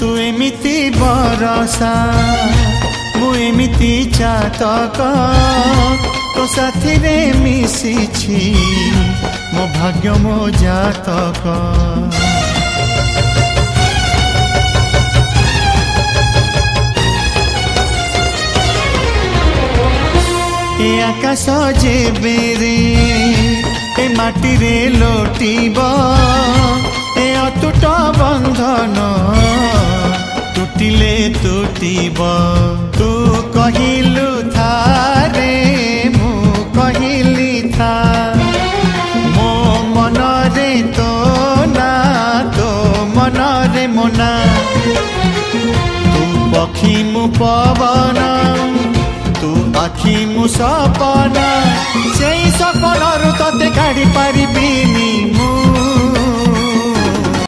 तू एमिति बरसा मु एमिति चातक तो साथी रे मिशिछि मो भाग्य मो जातक ए आकाश जे बेरे ए माटी रे लोटिब ए अटूट बंधन टूटिले टूटिब तू कहिलु था रे मु कहिली था मो मन रे तो मन रे मोना तू पक्षी मु पवन तू आखि मु सपना से सपन तते काढ़ी पारिबिनी मु